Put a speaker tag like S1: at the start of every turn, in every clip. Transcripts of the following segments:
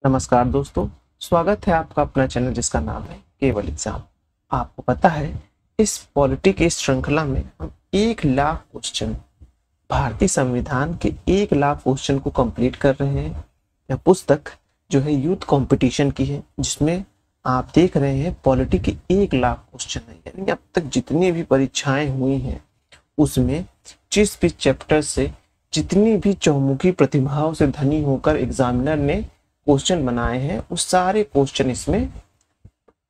S1: नमस्कार दोस्तों, स्वागत है आपका अपना चैनल जिसका नाम है केवल एग्जाम। आपको पता है इस पॉलिटी की श्रृंखला में हम 1 लाख क्वेश्चन, भारतीय संविधान के 1 लाख क्वेश्चन को कंप्लीट कर रहे हैं। यह पुस्तक जो है यूथ कंपटीशन की है, जिसमें आप देख रहे हैं पॉलिटी के 1 लाख क्वेश्चन है। यानी अब तक जितनी भी परीक्षाएं हुई हैं उसमें जिस भी चैप्टर से जितनी भी चहुमुखी प्रतिभाओं से धनी होकर एग्जामिनर ने क्वेश्चन बनाए हैं उस सारे क्वेश्चन इसमें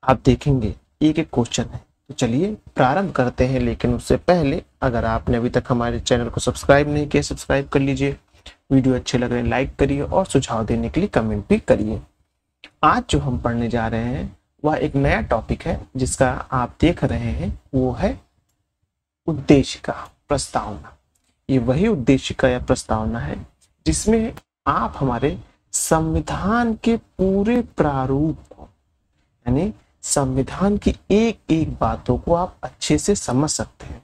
S1: आप देखेंगे। एक एक क्वेश्चन है। तो चलिए प्रारंभ करते हैं, लेकिन उससे पहले अगर आपने अभी तक हमारे चैनल को सब्सक्राइब नहीं किया, सब्सक्राइब कर लीजिए। वीडियो अच्छे लग रहे हैं लाइक करिए और सुझाव देने के लिए कमेंट भी करिए। आज जो हम पढ़ने जा रहे हैं वह एक नया टॉपिक है जिसका आप देख रहे हैं, वो है उद्देशिका प्रस्तावना। ये वही उद्देशिका या प्रस्तावना है जिसमें आप हमारे संविधान के पूरे प्रारूप को, यानी संविधान की एक एक बातों को आप अच्छे से समझ सकते हैं।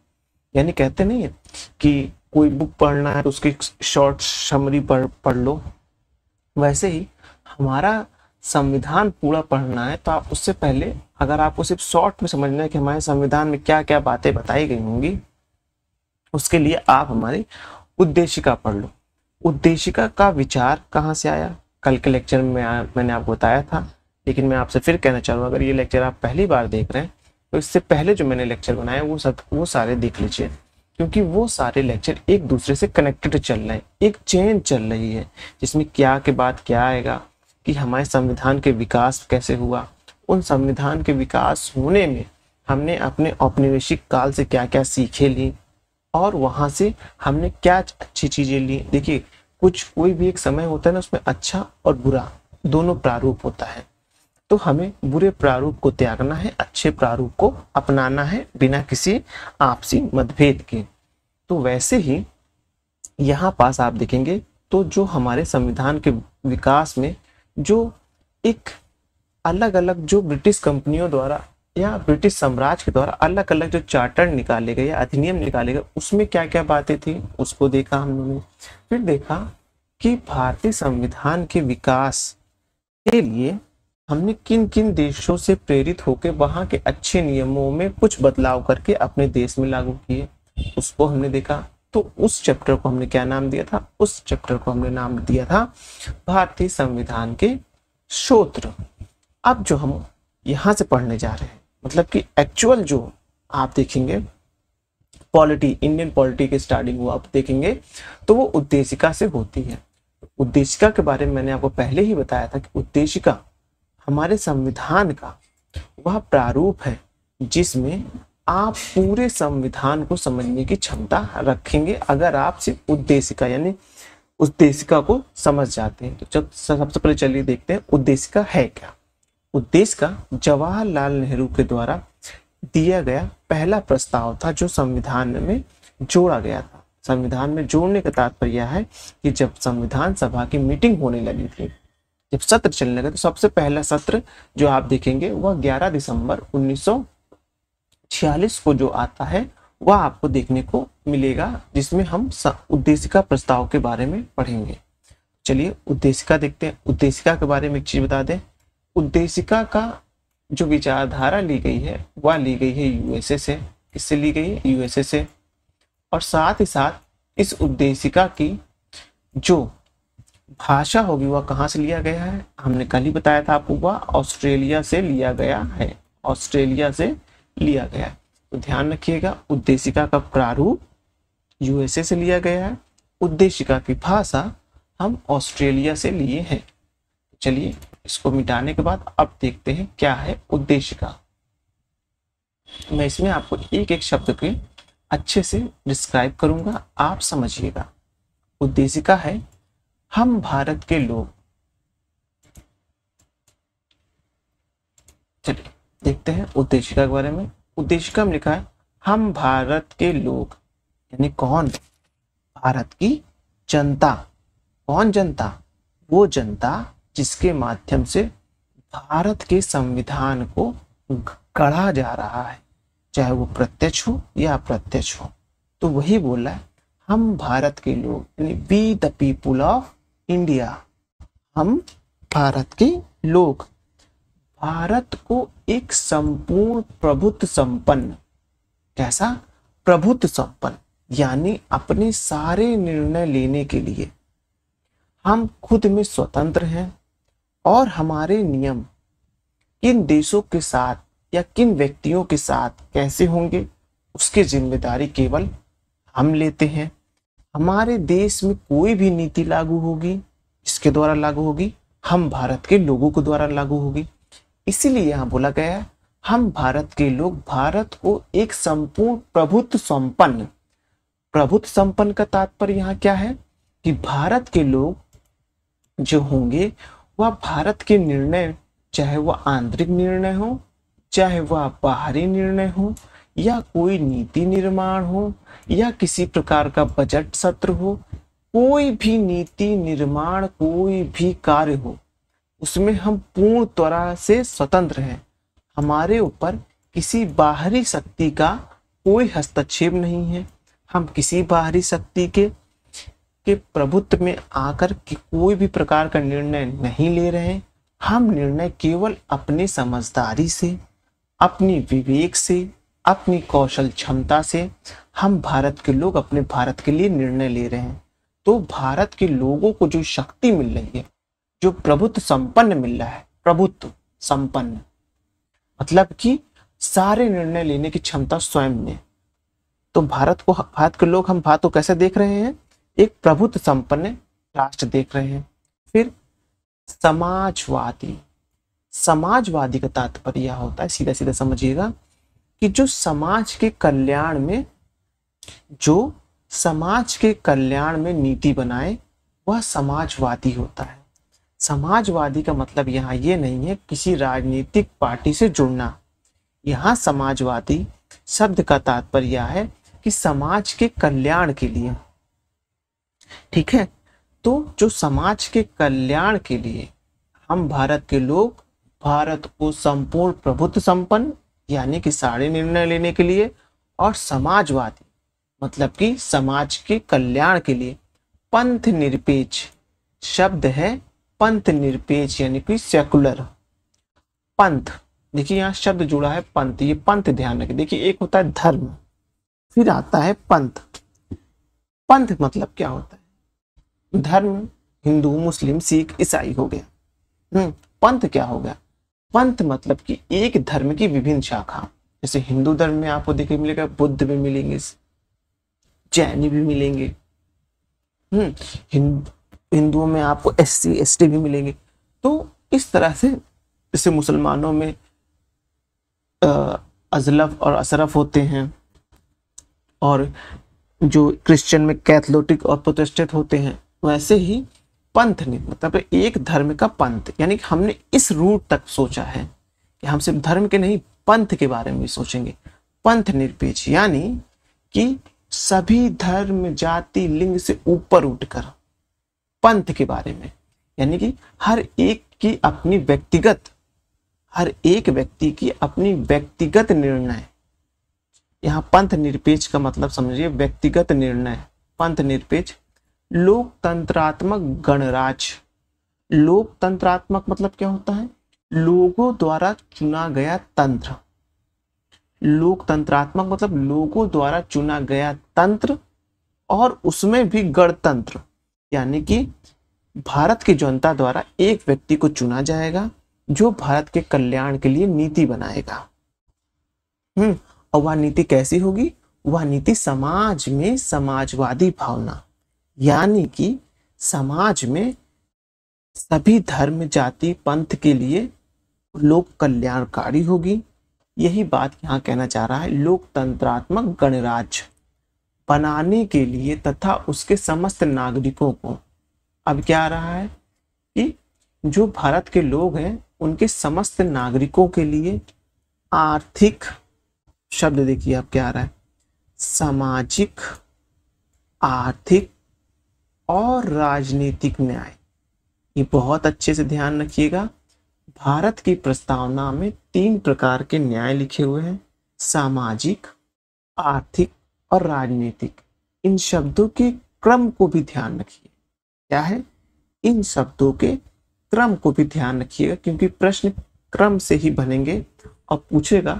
S1: यानी कहते नहीं है कि कोई बुक पढ़ना है तो उसकी शॉर्ट समरी पढ़ लो, वैसे ही हमारा संविधान पूरा पढ़ना है तो आप उससे पहले अगर आपको सिर्फ शॉर्ट में समझना है कि हमारे संविधान में क्या क्या बातें बताई गई होंगी, उसके लिए आप हमारी उद्देशिका पढ़ लो। उद्देशिका का विचार कहाँ से आया, कल के लेक्चर में मैंने आपको बताया था, लेकिन मैं आपसे फिर कहना चाहूँगा अगर ये लेक्चर आप पहली बार देख रहे हैं तो इससे पहले जो मैंने लेक्चर बनाए वो सारे देख लीजिए, क्योंकि वो सारे लेक्चर एक दूसरे से कनेक्टेड चल रहे हैं। एक चेन चल रही है जिसमें क्या के बाद क्या आएगा कि हमारे संविधान के विकास कैसे हुआ, उन संविधान के विकास होने में हमने अपने औपनिवेशिक काल से क्या क्या सीखे ली और वहां से हमने क्या अच्छी चीजें ली। देखिए कोई भी एक समय होता है ना, उसमें अच्छा और बुरा दोनों प्रारूप होता है, तो हमें बुरे प्रारूप को त्यागना है, अच्छे प्रारूप को अपनाना है बिना किसी आपसी मतभेद के। तो वैसे ही यहाँ पास आप देखेंगे तो जो हमारे संविधान के विकास में जो एक अलग अलग जो ब्रिटिश कंपनियों द्वारा या ब्रिटिश साम्राज्य के द्वारा अलग अलग जो चार्टर निकाले गए या अधिनियम निकाले गए, उसमें क्या क्या बातें थी उसको देखा हम लोगों ने। फिर देखा कि भारतीय संविधान के विकास के लिए हमने किन किन देशों से प्रेरित होकर वहां के अच्छे नियमों में कुछ बदलाव करके अपने देश में लागू किए, उसको हमने देखा। तो उस चैप्टर को हमने क्या नाम दिया था, उस चैप्टर को हमने नाम दिया था भारतीय संविधान के सूत्र। अब जो हम यहाँ से पढ़ने जा रहे हैं, मतलब कि एक्चुअल जो आप देखेंगे पॉलिटी, इंडियन पॉलिटी की स्टार्टिंग हुआ आप देखेंगे तो वो उद्देशिका से होती है। उद्देशिका के बारे में मैंने आपको पहले ही बताया था कि उद्देशिका हमारे संविधान का वह प्रारूप है जिसमें आप पूरे संविधान को समझने की क्षमता रखेंगे अगर आप सिर्फ उद्देशिका यानी उद्देशिका को समझ जाते हैं। तो जब सबसे पहले चलिए देखते हैं उद्देशिका है क्या। उद्देशिका जवाहरलाल नेहरू के द्वारा दिया गया पहला प्रस्ताव था जो संविधान में जोड़ा गया था। संविधान में जोड़ने का तात्पर्य है कि जब संविधान सभा की मीटिंग होने लगी थी, जब सत्र चलने लगा, तो सबसे पहला सत्र जो आप देखेंगे वह 11 दिसंबर 1946 को जो आता है वह आपको देखने को मिलेगा, जिसमें हम उद्देशिका प्रस्ताव के बारे में पढ़ेंगे। चलिए उद्देशिका देखते हैं। उद्देशिका के बारे में एक चीज बता दें, उद्देशिका का जो विचारधारा ली गई है वह ली गई है यूएसए से। किससे ली गई है? यूएसए से। और साथ ही साथ इस उद्देशिका की जो भाषा होगी वह कहाँ से लिया गया है, हमने कल ही बताया था आपको, वह ऑस्ट्रेलिया से लिया गया है। ऑस्ट्रेलिया से लिया गया है। तो ध्यान रखिएगा, उद्देशिका का प्रारूप यूएसए से लिया गया है, उद्देशिका की भाषा हम ऑस्ट्रेलिया से लिए हैं। चलिए इसको मिटाने के बाद अब देखते हैं क्या है उद्देशिका। मैं इसमें आपको एक एक शब्द के अच्छे से डिस्क्राइब करूंगा, आप समझिएगा। उद्देशिका है हम भारत के लोग। चलिए देखते हैं उद्देशिका के बारे में। उद्देशिका में लिखा है हम भारत के लोग, यानी कौन? भारत की जनता। कौन जनता? वो जनता जिसके माध्यम से भारत के संविधान को गढ़ा जा रहा है, चाहे वो प्रत्यक्ष हो या अप्रत्यक्ष हो। तो वही बोला है हम भारत के लोग, यानी we the people of India. हम भारत के लोग भारत को एक संपूर्ण प्रभुत्व संपन्न, कैसा प्रभुत्व संपन्न, यानी अपने सारे निर्णय लेने के लिए हम खुद में स्वतंत्र हैं और हमारे नियम किन देशों के साथ या किन व्यक्तियों के साथ कैसे होंगे उसकी जिम्मेदारी केवल हम लेते हैं। हमारे देश में कोई भी नीति लागू होगी, इसके द्वारा लागू होगी, हम भारत के लोगों के द्वारा लागू होगी। इसीलिए यहाँ बोला गया है हम भारत के लोग भारत को एक संपूर्ण प्रभुत्व संपन्न, प्रभुत्व संपन्न का तात्पर्य यहाँ क्या है कि भारत के लोग जो होंगे वह भारत के निर्णय, चाहे वह आंतरिक निर्णय हो, चाहे वह बाहरी निर्णय हो, या कोई नीति निर्माण हो, या किसी प्रकार का बजट सत्र हो, कोई भी नीति निर्माण, कोई भी कार्य हो, उसमें हम पूर्ण तरह से स्वतंत्र हैं। हमारे ऊपर किसी बाहरी शक्ति का कोई हस्तक्षेप नहीं है। हम किसी बाहरी शक्ति के प्रभुत्व में आकर के कोई भी प्रकार का निर्णय नहीं ले रहे हैं। हम निर्णय केवल अपनी समझदारी से, अपनी विवेक से, अपनी कौशल क्षमता से हम भारत के लोग अपने भारत के लिए निर्णय ले रहे हैं। तो भारत के लोगों को जो शक्ति मिल रही है, जो प्रभुत्व संपन्न मिल रहा है, प्रभुत्व संपन्न मतलब कि सारे निर्णय लेने की क्षमता स्वयं में, तो भारत के लोग हम भारत को कैसे देख रहे हैं, एक प्रभुत्व संपन्न राष्ट्र देख रहे हैं। फिर समाजवादी, समाजवादी का तात्पर्य यह होता है, सीधा सीधा समझिएगा, कि जो समाज के कल्याण में नीति बनाए वह समाजवादी होता है। समाजवादी का मतलब यहाँ ये नहीं है किसी राजनीतिक पार्टी से जुड़ना। यहाँ समाजवादी शब्द का तात्पर्य यह है कि समाज के कल्याण के लिए, ठीक है। तो जो समाज के कल्याण के लिए हम भारत के लोग भारत को संपूर्ण प्रभुत्व संपन्न, यानी कि सारे निर्णय लेने के लिए, और समाजवादी मतलब कि समाज के कल्याण के लिए पंथ निरपेक्ष, शब्द है पंथ निरपेक्ष यानी कि सेकुलर। पंथ, देखिए यहाँ शब्द जुड़ा है पंथ, ये पंथ ध्यान रखिए। देखिए एक होता है धर्म, फिर आता है पंथ। पंथ मतलब क्या होता है, धर्म हिंदू मुस्लिम सिख ईसाई हो गया। पंथ क्या हो गया, पंथ मतलब कि एक धर्म की विभिन्न शाखा। जैसे हिंदू धर्म में आपको देखने मिलेगा बुद्ध भी मिलेंगे, जैनी भी मिलेंगे, हिंदुओं में आपको SC ST भी मिलेंगे। तो इस तरह से जैसे मुसलमानों में अजलफ और अशरफ होते हैं, और जो क्रिश्चियन में कैथोलिक और प्रोटेस्टेंट होते हैं, वैसे ही पंथ ने मतलब एक धर्म का पंथ, यानी कि हमने इस रूट तक सोचा है कि हम सिर्फ धर्म के नहीं पंथ के बारे में भी सोचेंगे। पंथ निरपेक्ष यानी कि सभी धर्म जाति लिंग से ऊपर उठकर पंथ के बारे में, यानी कि हर एक व्यक्ति की अपनी व्यक्तिगत निर्णय। यहाँ पंथ निरपेक्ष का मतलब समझिए व्यक्तिगत निर्णय। पंथ निरपेक्ष लोकतंत्रात्मक गणराज्य। लोकतंत्रात्मक मतलब क्या होता है, लोगों द्वारा चुना गया तंत्र। लोकतंत्रात्मक मतलब लोगों द्वारा चुना गया तंत्र, और उसमें भी गणतंत्र, यानी कि भारत की जनता द्वारा एक व्यक्ति को चुना जाएगा जो भारत के कल्याण के लिए नीति बनाएगा। और वह नीति कैसी होगी, वह नीति समाज में समाजवादी भावना, यानी कि समाज में सभी धर्म जाति पंथ के लिए लोक कल्याणकारी होगी। यही बात यहाँ कहना चाह रहा है। लोकतंत्रात्मक गणराज्य बनाने के लिए तथा उसके समस्त नागरिकों को, अब क्या आ रहा है कि जो भारत के लोग हैं उनके समस्त नागरिकों के लिए आर्थिक, शब्द देखिए अब क्या आ रहा है, सामाजिक, आर्थिक और राजनीतिक न्याय। ये बहुत अच्छे से ध्यान रखिएगा। भारत की प्रस्तावना में 3 प्रकार के न्याय लिखे हुए हैं, सामाजिक, आर्थिक और राजनीतिक। इन शब्दों के क्रम को भी ध्यान रखिए। क्या है, इन शब्दों के क्रम को भी ध्यान रखिएगा, क्योंकि प्रश्न क्रम से ही बनेंगे और पूछेगा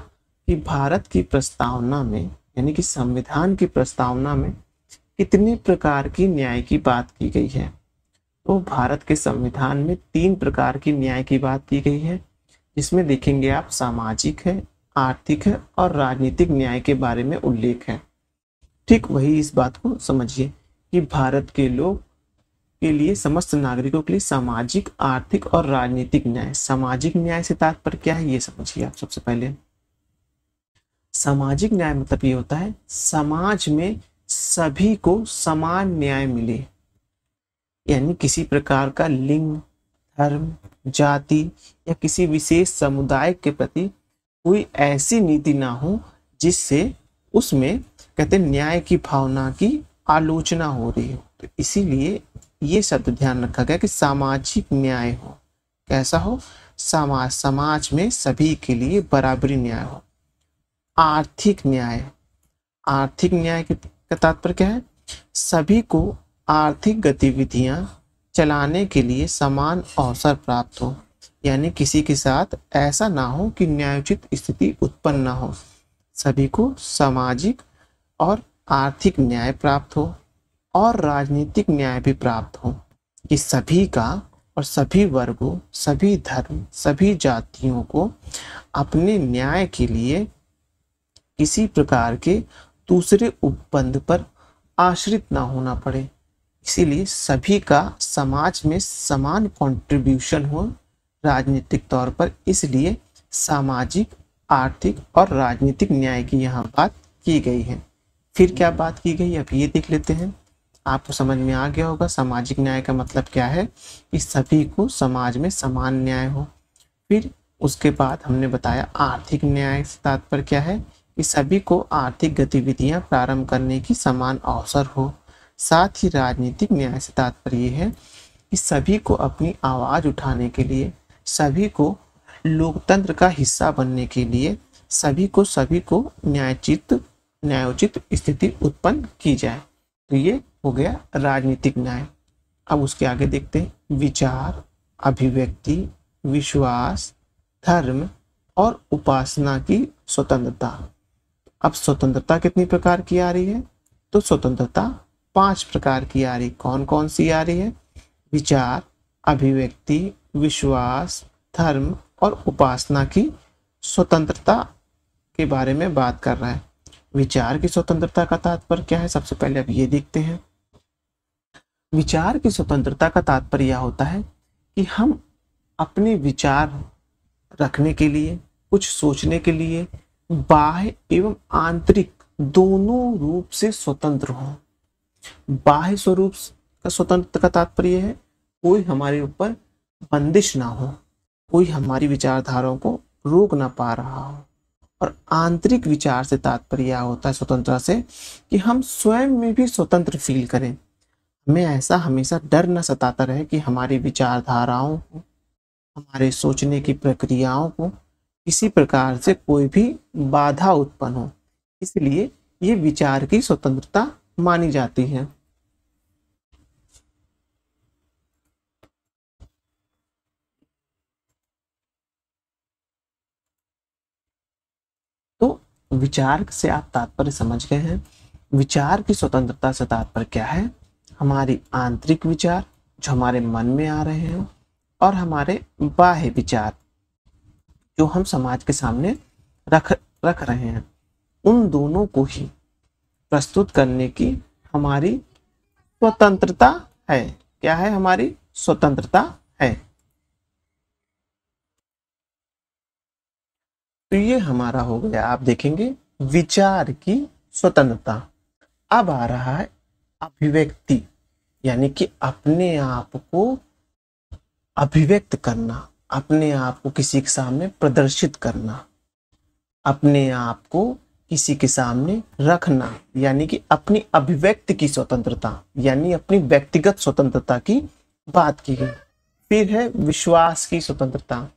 S1: कि भारत की प्रस्तावना में, यानी कि संविधान की प्रस्तावना में कितने प्रकार की न्याय की बात की गई है। तो भारत के संविधान में 3 प्रकार की न्याय की बात की गई है, जिसमें देखेंगे आप सामाजिक है, आर्थिक है और राजनीतिक न्याय के बारे में उल्लेख है। ठीक वही इस बात को समझिए कि भारत के लोग के लिए, समस्त नागरिकों के लिए सामाजिक, आर्थिक और राजनीतिक न्याय। सामाजिक न्याय से तात्पर्य क्या है ये समझिए आप। सबसे पहले सामाजिक न्याय मतलब ये होता है समाज में सभी को समान न्याय मिले, यानी किसी प्रकार का लिंग, धर्म, जाति या किसी विशेष समुदाय के प्रति कोई ऐसी नीति ना हो जिससे उसमें कहते न्याय की भावना की आलोचना हो रही हो। तो इसीलिए ये शब्द ध्यान रखा गया कि सामाजिक न्याय हो। कैसा हो? समाज में सभी के लिए बराबरी न्याय हो। आर्थिक न्याय, आर्थिक न्याय का तात्पर्य क्या है? सभी को आर्थिक गतिविधियां चलाने के लिए समान अवसर प्राप्त हो, यानी किसी के साथ ऐसा ना हो कि न्यायोचित स्थिति उत्पन्न ना हो। सभी को सामाजिक और आर्थिक न्याय प्राप्त हो और राजनीतिक न्याय भी प्राप्त हो, कि सभी का और सभी वर्गों, सभी धर्म, सभी जातियों को अपने न्याय के लिए किसी प्रकार के दूसरे उपबंध पर आश्रित ना होना पड़े। इसीलिए सभी का समाज में समान कंट्रीब्यूशन हो राजनीतिक तौर पर। इसलिए सामाजिक, आर्थिक और राजनीतिक न्याय की यहाँ बात की गई है। फिर क्या बात की गई, अब ये देख लेते हैं। आपको समझ में आ गया होगा सामाजिक न्याय का मतलब क्या है, कि सभी को समाज में समान न्याय हो। फिर उसके बाद हमने बताया आर्थिक न्याय से तात्पर्य क्या है, कि सभी को आर्थिक गतिविधियां प्रारंभ करने की समान अवसर हो। साथ ही राजनीतिक न्याय से तात्पर्य ये है कि सभी को अपनी आवाज उठाने के लिए, सभी को लोकतंत्र का हिस्सा बनने के लिए, सभी को न्यायोचित स्थिति उत्पन्न की जाए। तो ये हो गया राजनीतिक न्याय। अब उसके आगे देखते हैं विचार, अभिव्यक्ति, विश्वास, धर्म और उपासना की स्वतंत्रता। अब स्वतंत्रता कितनी प्रकार की आ रही है, तो स्वतंत्रता 5 प्रकार की आ रही। कौन कौन सी आ रही है? विचार, अभिव्यक्ति, विश्वास, धर्म और उपासना की स्वतंत्रता के बारे में बात कर रहा है। विचार की स्वतंत्रता का तात्पर्य क्या है, सबसे पहले अब ये देखते हैं। विचार की स्वतंत्रता का तात्पर्य यह होता है कि हम अपने विचार रखने के लिए, कुछ सोचने के लिए बाह्य एवं आंतरिक दोनों रूप से स्वतंत्र हों। बाह्य स्वरूप का स्वतंत्र का तात्पर्य है कोई हमारे ऊपर बंदिश ना हो, कोई हमारी विचारधाराओं को रोक ना पा रहा हो। और आंतरिक विचार से तात्पर्य होता है स्वतंत्रता से, कि हम स्वयं में भी स्वतंत्र फील करें। हमें ऐसा हमेशा डर न सताता रहे कि हमारी विचारधाराओं को, हमारे सोचने की प्रक्रियाओं को किसी प्रकार से कोई भी बाधा उत्पन्न हो। इसलिए ये विचार की स्वतंत्रता मानी जाती है। तो विचार से आप तात्पर्य समझ गए हैं। विचार की स्वतंत्रता से तात्पर्य क्या है? हमारी आंतरिक विचार जो हमारे मन में आ रहे हैं और हमारे बाह्य विचार जो हम समाज के सामने रख रहे हैं, उन दोनों को ही प्रस्तुत करने की हमारी स्वतंत्रता है। क्या है? हमारी स्वतंत्रता है। तो ये हमारा हो गया, आप देखेंगे, विचार की स्वतंत्रता। अब आ रहा है अभिव्यक्ति, यानी कि अपने आप को अभिव्यक्त करना, अपने आप को किसी के सामने प्रदर्शित करना, अपने आप को किसी के सामने रखना, यानी कि अपनी अभिव्यक्ति की स्वतंत्रता, यानी अपनी व्यक्तिगत स्वतंत्रता की बात की गई। फिर है विश्वास की स्वतंत्रता।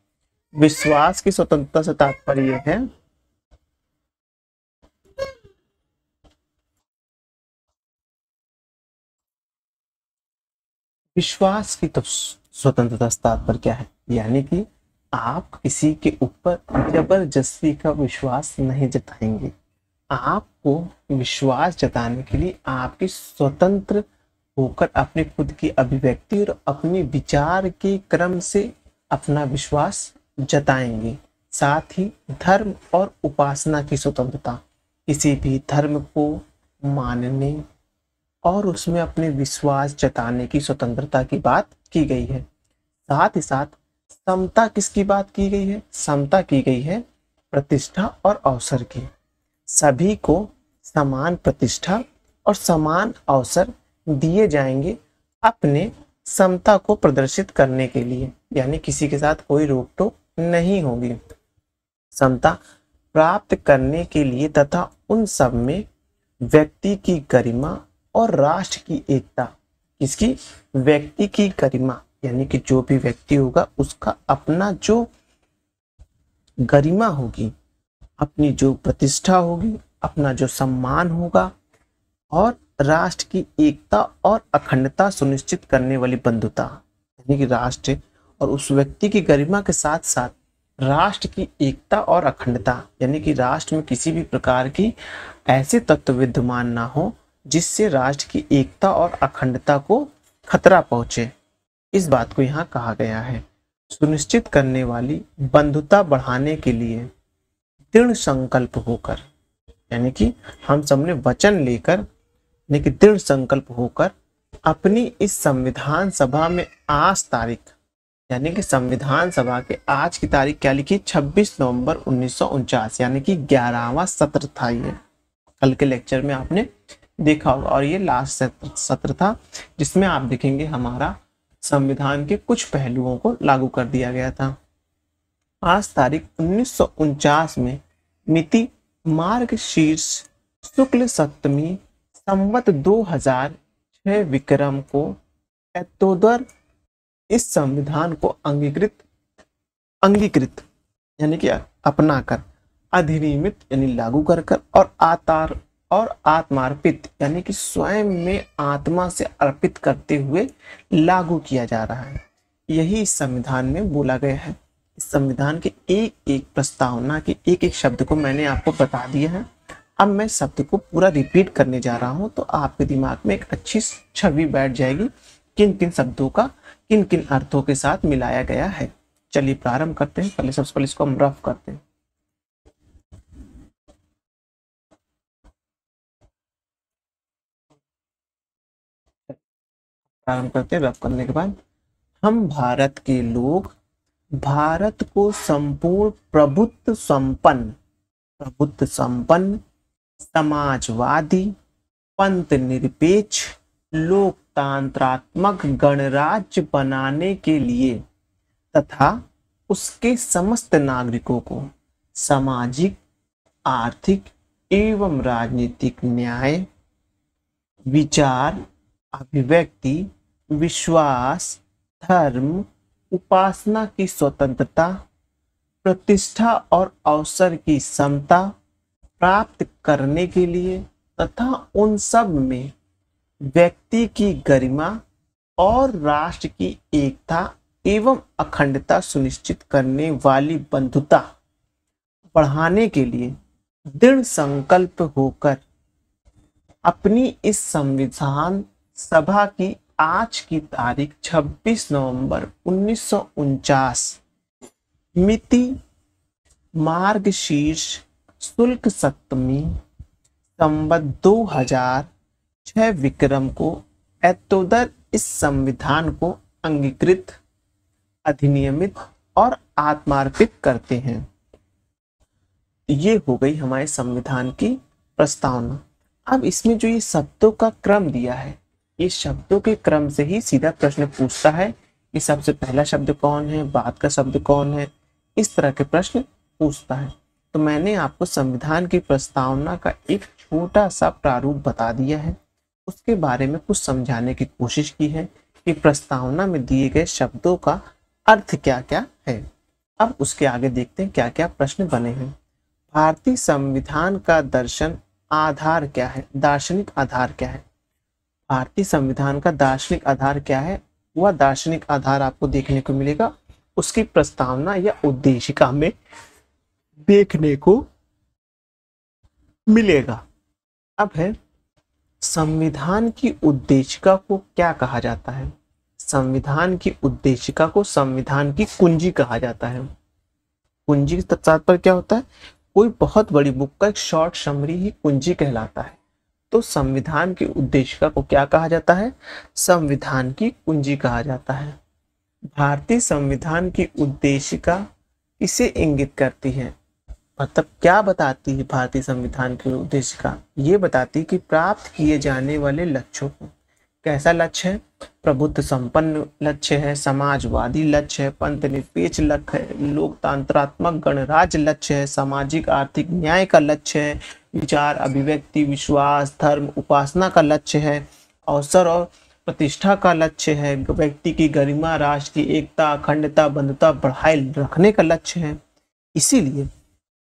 S1: विश्वास की स्वतंत्रता से तात्पर्य है विश्वास की तो स्वतंत्रता तात्पर्य क्या है, यानी कि आप किसी के ऊपर जबरदस्ती का विश्वास नहीं जताएंगे। आपको विश्वास जताने के लिए आपकी स्वतंत्र होकर अपने खुद की अभिव्यक्ति और अपने विचार के क्रम से अपना विश्वास जताएंगे। साथ ही धर्म और उपासना की स्वतंत्रता, किसी भी धर्म को मानने और उसमें अपने विश्वास जताने की स्वतंत्रता की बात की गई है। साथ ही साथ समता किसकी बात की गई है, समता की गई है प्रतिष्ठा और अवसर की। सभी को समान प्रतिष्ठा और समान अवसर दिए जाएंगे अपने समता को प्रदर्शित करने के लिए, यानी किसी के साथ कोई रोक टोक नहीं होगी। समता प्राप्त करने के लिए तथा उन सब में व्यक्ति की गरिमा और राष्ट्र की एकता, किसकी, व्यक्ति की गरिमा, यानी कि जो भी व्यक्ति होगा उसका अपना जो गरिमा होगी, अपनी जो प्रतिष्ठा होगी, अपना जो सम्मान होगा, और राष्ट्र की एकता और अखंडता सुनिश्चित करने वाली बंधुता, यानी कि राष्ट्र और उस व्यक्ति की गरिमा के साथ साथ राष्ट्र की एकता और अखंडता, यानी कि राष्ट्र में किसी भी प्रकार की ऐसे तत्व विद्यमान ना हो जिससे राष्ट्र की एकता और अखंडता को खतरा पहुंचे। इस बात को यहाँ कहा गया है। सुनिश्चित करने वाली बंधुता बढ़ाने के लिए दृढ़ संकल्प होकर, यानी कि हम सबने वचन लेकर, यानी कि दृढ़ संकल्प होकर अपनी इस संविधान सभा में आज तारीख, यानी कि संविधान सभा के आज की तारीख क्या लिखी, 26 नवंबर 1949, यानी कि 11वां सत्र था ये। कल के लेक्चर में आपने देखा होगा, और ये लास्ट सत्र था जिसमें आप देखेंगे हमारा संविधान के कुछ पहलुओं को लागू कर दिया गया था। आज तारीख 1949 में मिति मार्गशीर्ष शुक्ल सप्तमी संवत 2006 विक्रम को एतोदर इस संविधान को अंगीकृत यानी कि अपनाकर, अधिनियमित यानी लागू कर और आत्मार्पित यानी कि स्वयं में आत्मा से अर्पित करते हुए लागू किया जा रहा है। यही इस संविधान में बोला गया है। इस संविधान के एक एक प्रस्तावना के एक एक शब्द को मैंने आपको बता दिया है। अब मैं शब्द को पूरा रिपीट करने जा रहा हूं तो आपके दिमाग में एक अच्छी छवि बैठ जाएगी किन किन शब्दों का किन किन अर्थों के साथ मिलाया गया है। चलिए प्रारंभ करते हैं। पहले सबसे पहले इसको हम रफ करते हैं। प्रारंभ करते हैं। रफ करने के बाद, हम भारत के लोग भारत को संपूर्ण प्रभुत्व संपन्न समाजवादी पंथ निरपेक्ष लोकतांत्रात्मक गणराज्य बनाने के लिए तथा उसके समस्त नागरिकों को सामाजिक, आर्थिक एवं राजनीतिक न्याय, विचार, अभिव्यक्ति, विश्वास, धर्म, उपासना की स्वतंत्रता, प्रतिष्ठा और अवसर की समता प्राप्त करने के लिए तथा उन सब में व्यक्ति की गरिमा और राष्ट्र की एकता एवं अखंडता सुनिश्चित करने वाली बंधुता बढ़ाने के लिए दृढ़ संकल्प होकर अपनी इस संविधान सभा की आज की तारीख 26 नवंबर 1949 मिति मार्गशीर्ष शुक्ल सप्तमी संवत 2006 विक्रम को एतोदर इस संविधान को अंगीकृत, अधिनियमित और आत्मार्पित करते हैं। ये हो गई हमारे संविधान की प्रस्तावना। अब इसमें जो ये शब्दों का क्रम दिया है, ये शब्दों के क्रम से ही सीधा प्रश्न पूछता है कि सबसे पहला शब्द कौन है, बाद का शब्द कौन है, इस तरह के प्रश्न पूछता है। तो मैंने आपको संविधान की प्रस्तावना का एक छोटा सा प्रारूप बता दिया है, उसके बारे में कुछ समझाने की कोशिश की है कि प्रस्तावना में दिए गए शब्दों का अर्थ क्या क्या है। अब उसके आगे देखते हैं क्या क्या प्रश्न बने हैं। भारतीय संविधान का आधार क्या है, दार्शनिक आधार क्या है। भारतीय संविधान का दार्शनिक आधार क्या है, वह दार्शनिक आधार आपको देखने को मिलेगा उसकी प्रस्तावना या उद्देशिका में देखने को मिलेगा। अब है संविधान की उद्देशिका को क्या कहा जाता है? संविधान की उद्देशिका को संविधान की कुंजी कहा जाता है। कुंजी के तात्पर्य क्या होता है? कोई बहुत बड़ी बुक का एक शॉर्ट समरी ही कुंजी कहलाता है। तो संविधान की उद्देशिका को क्या कहा जाता है? संविधान की कुंजी कहा जाता है। भारतीय संविधान की उद्देशिका किसे इंगित करती है? मतलब क्या बताती है भारतीय संविधान की उद्देशिका? ये बताती है कि प्राप्त किए जाने वाले लक्ष्यों को। कैसा लक्ष्य है? प्रभुत्व संपन्न लक्ष्य है, समाजवादी लक्ष्य है, पंथ निरपेक्ष लक्ष्य है, लोकतंत्रात्मक गणराज्य लक्ष्य है, सामाजिक आर्थिक न्याय का लक्ष्य है, विचार अभिव्यक्ति विश्वास धर्म उपासना का लक्ष्य है, अवसर और प्रतिष्ठा का लक्ष्य है, व्यक्ति की गरिमा राष्ट्र की एकता अखंडता बंधुता बढ़ाए रखने का लक्ष्य है। इसीलिए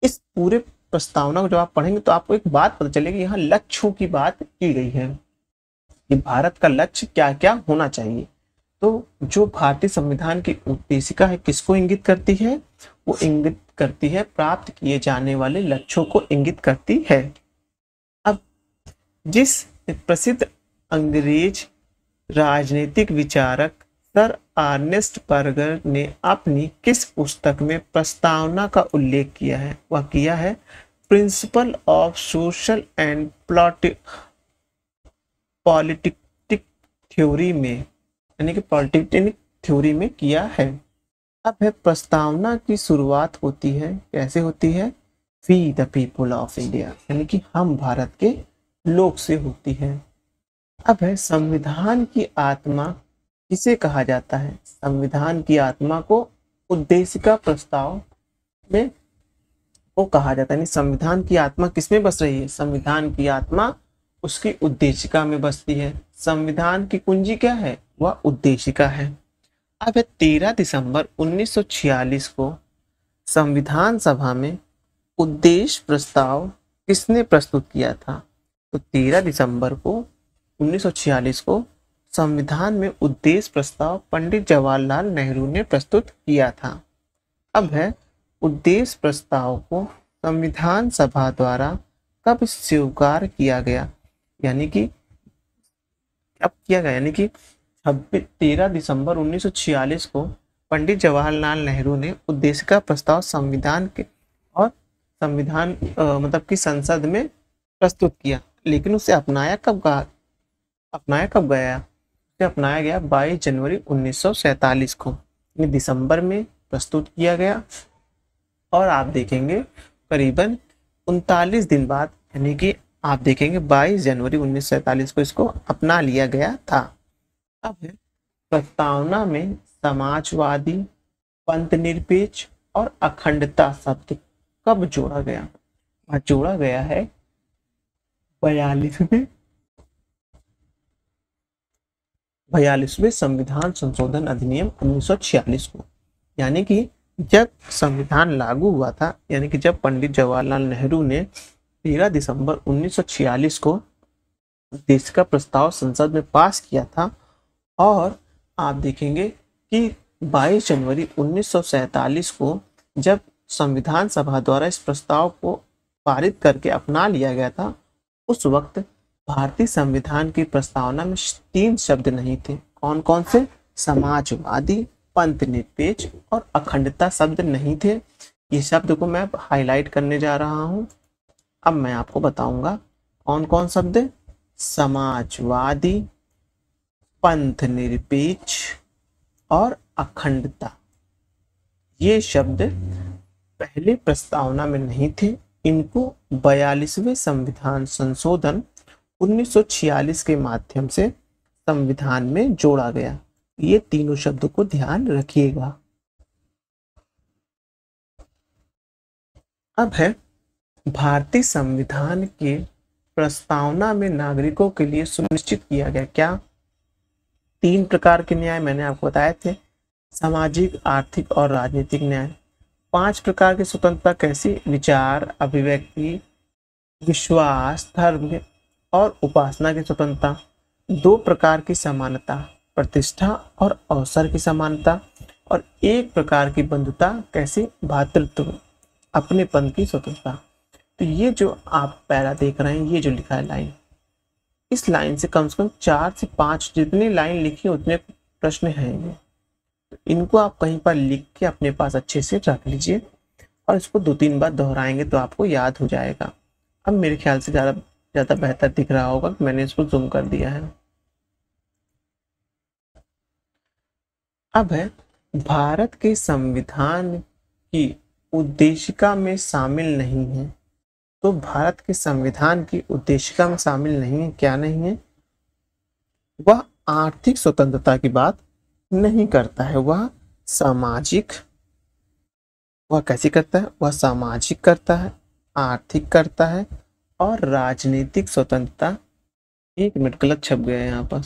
S1: इस पूरे प्रस्तावना को जब आप पढ़ेंगे तो आपको एक बात पता चलेगी, यहाँ लक्ष्यों की बात की गई है कि भारत का लक्ष्य क्या क्या होना चाहिए। तो जो भारतीय संविधान की उद्देशिका है किसको इंगित करती है? वो इंगित करती है प्राप्त किए जाने वाले लक्ष्यों को इंगित करती है। अब जिस प्रसिद्ध अंग्रेज राजनीतिक विचारक सर अर्नेस्ट बर्गर ने अपनी किस पुस्तक में प्रस्तावना का उल्लेख किया है? वह किया है principle of social and politic theory में, यानी कि पॉलिटिक थ्योरी में किया है। अब है प्रस्तावना की शुरुआत होती है, कैसे होती है? We the people of India, यानी कि हम भारत के लोग से होती है। अब है संविधान की आत्मा किसे कहा जाता है? संविधान की आत्मा को उद्देशिका प्रस्ताव में को कहा जाता है। संविधान की आत्मा किसमें बस रही है? संविधान की आत्मा उसकी उद्देशिका में बसती है। संविधान की कुंजी क्या है? वह उद्देशिका है। अब है 13 दिसंबर 1946 को संविधान सभा में उद्देश्य प्रस्ताव किसने प्रस्तुत किया था? तो 13 दिसंबर को 1946 को संविधान में उद्देश्य प्रस्ताव पंडित जवाहरलाल नेहरू ने प्रस्तुत किया था। अब है उद्देश्य प्रस्ताव को संविधान सभा द्वारा कब स्वीकार किया गया? यानी कि कब किया गया? यानी कि 13 दिसंबर 1946 को पंडित जवाहरलाल नेहरू ने उद्देशिका प्रस्ताव संविधान के और संविधान मतलब कि संसद में प्रस्तुत किया। लेकिन उसे अपनाया कब गया? उसे अपनाया गया 22 जनवरी 1947 को, दिसंबर में प्रस्तुत किया गया। और आप देखेंगे करीबन 39 दिन बाद, यानी कि आप देखेंगे 22 जनवरी 1947 को इसको अपना लिया गया था। अब है प्रस्तावना में समाजवादी, पंथ निरपेक्ष और अखंडता शब्द कब जोड़ा गया? वह जोड़ा गया है 42वें संविधान संशोधन अधिनियम 1946 को। यानी कि जब संविधान लागू हुआ था, यानी कि जब पंडित जवाहरलाल नेहरू ने 13 दिसंबर 1946 को देश का प्रस्ताव संसद में पास किया था, और आप देखेंगे कि 22 जनवरी 1947 को जब संविधान सभा द्वारा इस प्रस्ताव को पारित करके अपना लिया गया था, उस वक्त भारतीय संविधान की प्रस्तावना में 3 शब्द नहीं थे। कौन कौन से? समाजवादी, पंथ निरपेक्ष और अखंडता शब्द नहीं थे। ये शब्द को मैं हाईलाइट करने जा रहा हूं। अब मैं आपको बताऊंगा कौन कौन शब्द? समाजवादी, पंथ निरपेक्ष और अखंडता। ये शब्द पहले प्रस्तावना में नहीं थे। इनको 42वें संविधान संशोधन 1946 के माध्यम से संविधान में जोड़ा गया। ये तीनों शब्दों को ध्यान रखिएगा। अब है भारतीय संविधान के प्रस्तावना में नागरिकों के लिए सुनिश्चित किया गया क्या? 3 प्रकार के न्याय मैंने आपको बताए थे, सामाजिक, आर्थिक और राजनीतिक न्याय। 5 प्रकार की स्वतंत्रता कैसी? विचार, अभिव्यक्ति, विश्वास, धर्म और उपासना की स्वतंत्रता। 2 प्रकार की समानता, प्रतिष्ठा और अवसर की समानता, और एक प्रकार की बंधुता, कैसे भातृत्व, अपनेपन की स्वतंत्रता। तो ये जो आप पैरा देख रहे हैं, ये जो लिखा है लाइन, इस लाइन से कम 4 से 5 जितनी लाइन लिखी उतने प्रश्न हैं ये। तो इनको आप कहीं पर लिख के अपने पास अच्छे से रख लीजिए और इसको 2-3 बार दोहराएंगे तो आपको याद हो जाएगा। अब मेरे ख्याल से ज़्यादा बेहतर दिख रहा होगा कि मैंने इसको जूम कर दिया है। अब है भारत के संविधान की उद्देशिका में शामिल नहीं है। तो भारत के संविधान की उद्देशिका में शामिल नहीं है, क्या नहीं है? वह आर्थिक स्वतंत्रता की बात नहीं करता है, वह सामाजिक, वह कैसी करता है? वह सामाजिक करता है, आर्थिक करता है और राजनीतिक स्वतंत्रता। 1 मिनट, गलत छप गया है यहाँ पर।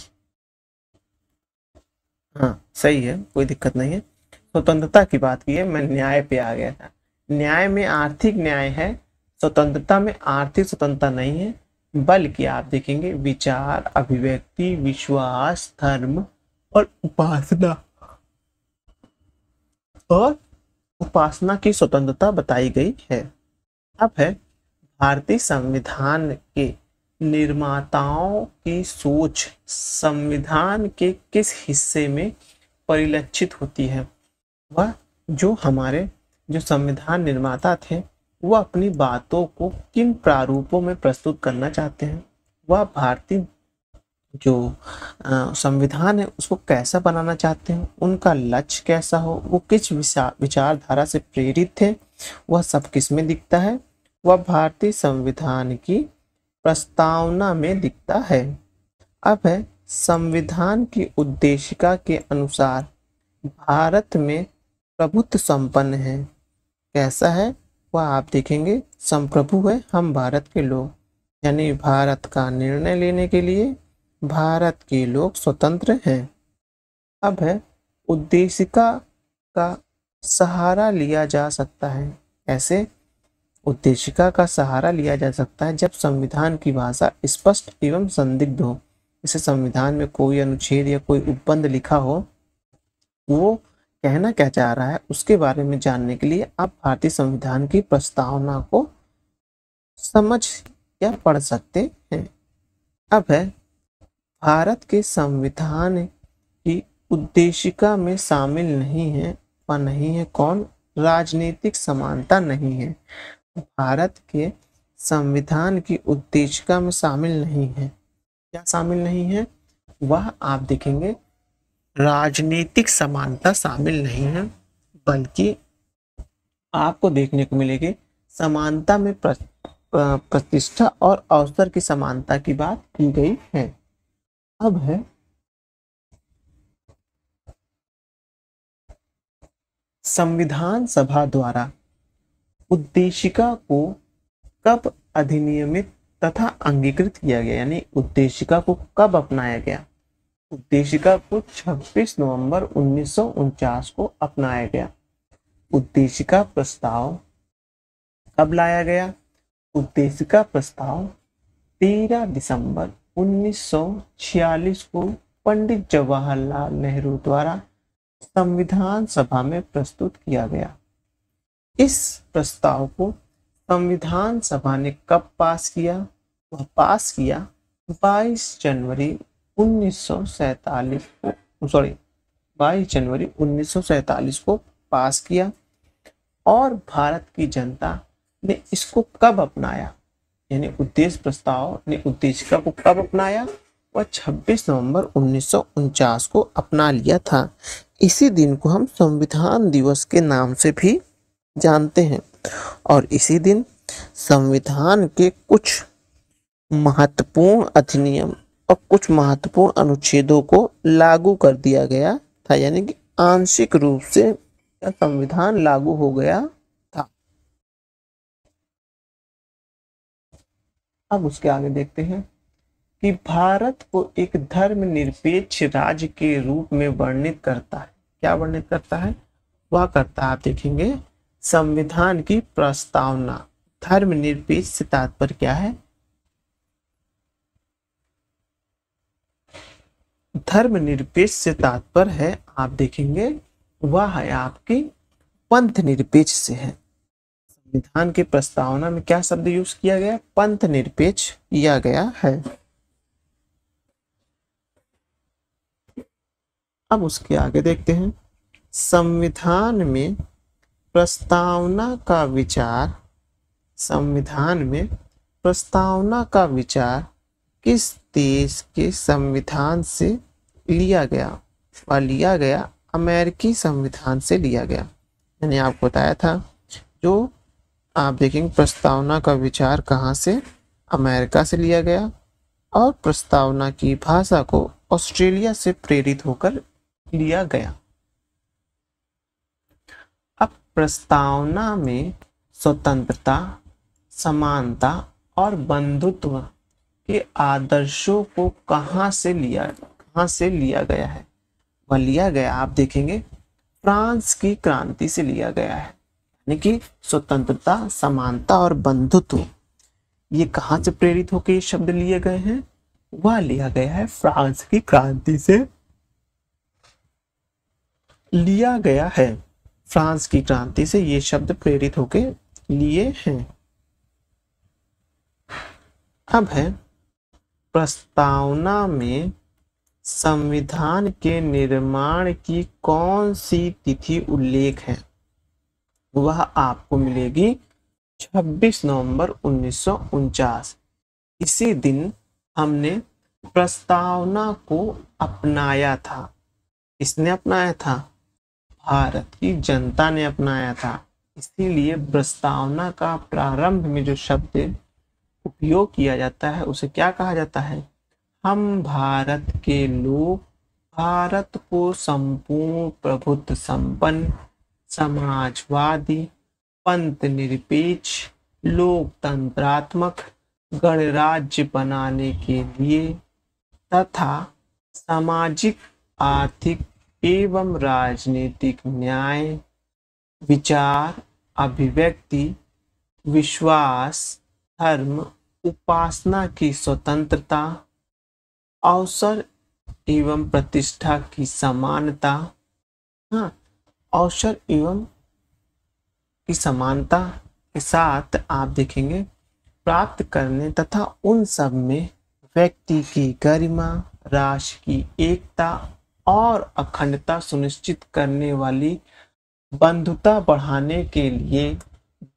S1: हाँ सही है, कोई दिक्कत नहीं है। स्वतंत्रता की बात की है, मैं न्याय पे आ गया था। न्याय में आर्थिक न्याय है, स्वतंत्रता में आर्थिक स्वतंत्रता नहीं है, बल्कि आप देखेंगे विचार, अभिव्यक्ति, विश्वास, धर्म और उपासना की स्वतंत्रता बताई गई है। अब है भारतीय संविधान के निर्माताओं की सोच संविधान के किस हिस्से में परिलक्षित होती है? वह जो हमारे जो संविधान निर्माता थे वह अपनी बातों को किन प्रारूपों में प्रस्तुत करना चाहते हैं? वह भारतीय जो संविधान है उसको कैसा बनाना चाहते हैं, उनका लक्ष्य कैसा हो, वो किस विचारधारा से प्रेरित थे, वह सब किस में दिखता है? वह भारतीय संविधान की प्रस्तावना में दिखता है। अब है संविधान की उद्देशिका के अनुसार भारत में प्रभुत्व संपन्न है, कैसा है? वह आप देखेंगे संप्रभु है, हम भारत के लोग, यानी भारत का निर्णय लेने के लिए भारत के लोग स्वतंत्र हैं। अब है उद्देशिका का सहारा लिया जा सकता है, ऐसे उद्देशिका का सहारा लिया जा सकता है जब संविधान की भाषा स्पष्ट एवं संदिग्ध हो। जैसे संविधान में कोई अनुच्छेद या कोई उपबंध लिखा हो, वो कहना क्या चाह रहा है उसके बारे में जानने के लिए आप भारतीय संविधान की प्रस्तावना को समझ या पढ़ सकते हैं। अब है भारत के संविधान की उद्देशिका में शामिल नहीं है, वह नहीं है कौन? राजनीतिक समानता नहीं है। भारत के संविधान की उद्देशिका में शामिल नहीं है, क्या शामिल नहीं है? वह आप देखेंगे राजनीतिक समानता शामिल नहीं है, बल्कि आपको देखने को मिलेगी समानता में प्रतिष्ठा और अवसर की समानता की बात की गई है। अब है संविधान सभा द्वारा उद्देशिका को कब अधिनियमित तथा अंगीकृत किया गया, यानी उद्देशिका को कब अपनाया गया? उद्देशिका को 26 नवंबर 1949 को अपनाया गया। उद्देशिका प्रस्ताव कब लाया गया? उद्देशिका प्रस्ताव 13 दिसंबर 1946 को पंडित जवाहरलाल नेहरू द्वारा संविधान सभा में प्रस्तुत किया गया। इस प्रस्ताव को संविधान सभा ने कब पास किया? वह पास किया 22 जनवरी 1947 को पास किया। और भारत की जनता ने इसको कब अपनाया, यानी उद्देश्य प्रस्ताव ने उद्देशिका को कब अपनाया? वह 26 नवंबर 1949 को अपना लिया था। इसी दिन को हम संविधान दिवस के नाम से भी जानते हैं और इसी दिन संविधान के कुछ महत्वपूर्ण अधिनियम और कुछ महत्वपूर्ण अनुच्छेदों को लागू कर दिया गया था, यानी कि आंशिक रूप से संविधान लागू हो गया था। अब उसके आगे देखते हैं कि भारत को एक धर्मनिरपेक्ष राज्य के रूप में वर्णित करता है। क्या वर्णित करता है? वह करता है, आप देखेंगे संविधान की प्रस्तावना। धर्मनिरपेक्ष से तात्पर्य क्या है? धर्मनिरपेक्ष से तात्पर्य है, आप देखेंगे वह है आपकी पंथ निरपेक्ष से है। संविधान की प्रस्तावना में क्या शब्द यूज किया गया? पंथ निरपेक्ष किया गया है। अब उसके आगे देखते हैं, संविधान में प्रस्तावना का विचार, संविधान में प्रस्तावना का विचार किस देश के संविधान से लिया गया? और लिया गया अमेरिकी संविधान से लिया गया। मैंने आपको बताया था, जो आप देखेंगे प्रस्तावना का विचार कहाँ से? अमेरिका से लिया गया, और प्रस्तावना की भाषा को ऑस्ट्रेलिया से प्रेरित होकर लिया गया। अब प्रस्तावना में स्वतंत्रता, समानता और बंधुत्व के आदर्शों को कहाँ से लिया गया है? वह लिया गया, आप देखेंगे, फ्रांस की क्रांति से लिया गया है। यानी कि स्वतंत्रता, समानता और बंधुत्व, ये कहाँ से प्रेरित होकर ये शब्द लिए गए हैं? वह लिया गया है फ्रांस की क्रांति से लिया गया है। फ्रांस की क्रांति से ये शब्द प्रेरित होकर लिए हैं। अब है, प्रस्तावना में संविधान के निर्माण की कौन सी तिथि उल्लेख है? वह आपको मिलेगी 26 नवंबर 1949। इसी दिन हमने प्रस्तावना को अपनाया था। किसने अपनाया था? भारत की जनता ने अपनाया था। इसीलिए प्रस्तावना का प्रारंभ में जो शब्द उपयोग किया जाता है उसे क्या कहा जाता है? हम भारत के लोग भारत को संपूर्ण प्रभुत्व संपन्न, समाजवादी, पंथ निरपेक्ष, लोकतंत्रात्मक गणराज्य बनाने के लिए तथा सामाजिक, आर्थिक एवं राजनीतिक न्याय, विचार, अभिव्यक्ति, विश्वास, धर्म, उपासना की स्वतंत्रता, अवसर एवं प्रतिष्ठा की समानता, अवसर एवं की समानता के साथ आप देखेंगे प्राप्त करने तथा उन सब में व्यक्ति की गरिमा, राष्ट्र की एकता और अखंडता सुनिश्चित करने वाली बंधुता बढ़ाने के लिए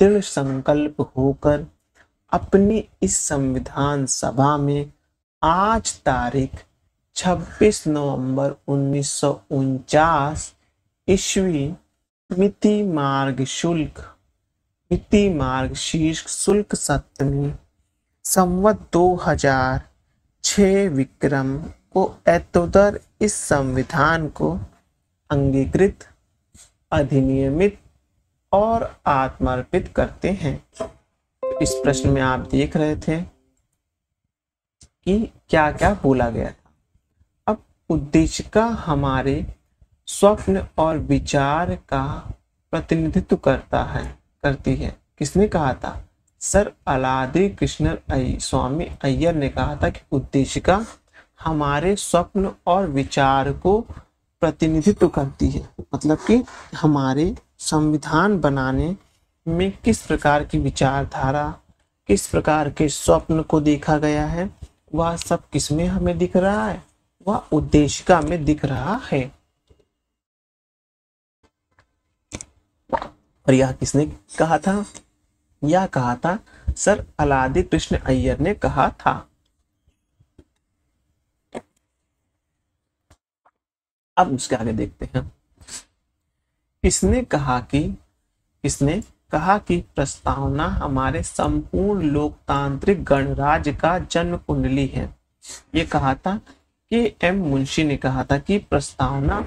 S1: दृढ़ संकल्प होकर अपनी इस संविधान सभा में आज तारीख 26 नवंबर 1949 ईस्वी मिति मार्गशीर्ष शुल्क सप्तमी संवत 2006 विक्रम को एतोदर इस संविधान को अंगीकृत, अधिनियमित और आत्मार्पित करते हैं। इस प्रश्न में आप देख रहे थे कि क्या क्या बोला गया था। अब उद्देशिका हमारे स्वप्न और विचार का प्रतिनिधित्व करती है। किसने कहा था? सर अलादी कृष्ण स्वामी अय्यर ने कहा था कि उद्देशिका हमारे स्वप्न और विचार को प्रतिनिधित्व करती है। मतलब कि हमारे संविधान बनाने में किस प्रकार की विचारधारा, किस प्रकार के स्वप्न को देखा गया है, वह सब किसमें हमें दिख रहा है? वह उद्देशिका में दिख रहा है। और यह किसने कहा था? यह कहा था सर अलादी कृष्ण अय्यर ने कहा था। अब उसके आगे देखते हैं, किसने कहा कि प्रस्तावना हमारे संपूर्ण लोकतांत्रिक गणराज्य का जन्म कुंडली है। ये कहा था के.एम. मुंशी ने कहा था कि प्रस्तावना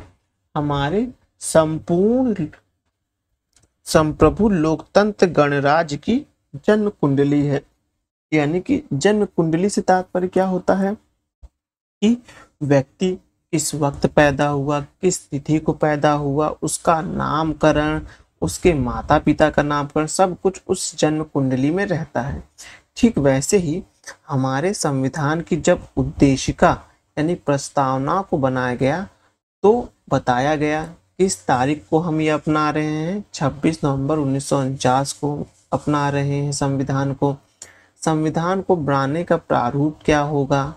S1: हमारे संपूर्ण संप्रभु लोकतंत्र गणराज्य की जन्म कुंडली है। यानी कि जन्म कुंडली से तात्पर्य क्या होता है कि व्यक्ति किस वक्त पैदा हुआ, किस तिथि को पैदा हुआ, उसका नामकरण, उसके माता पिता का नामकरण, सब कुछ उस जन्म कुंडली में रहता है। ठीक वैसे ही हमारे संविधान की जब उद्देशिका यानी प्रस्तावना को बनाया गया, तो बताया गया किस तारीख को हम ये अपना रहे हैं, 26 नवंबर 1949 को अपना रहे हैं संविधान को। संविधान को बनाने का प्रारूप क्या होगा,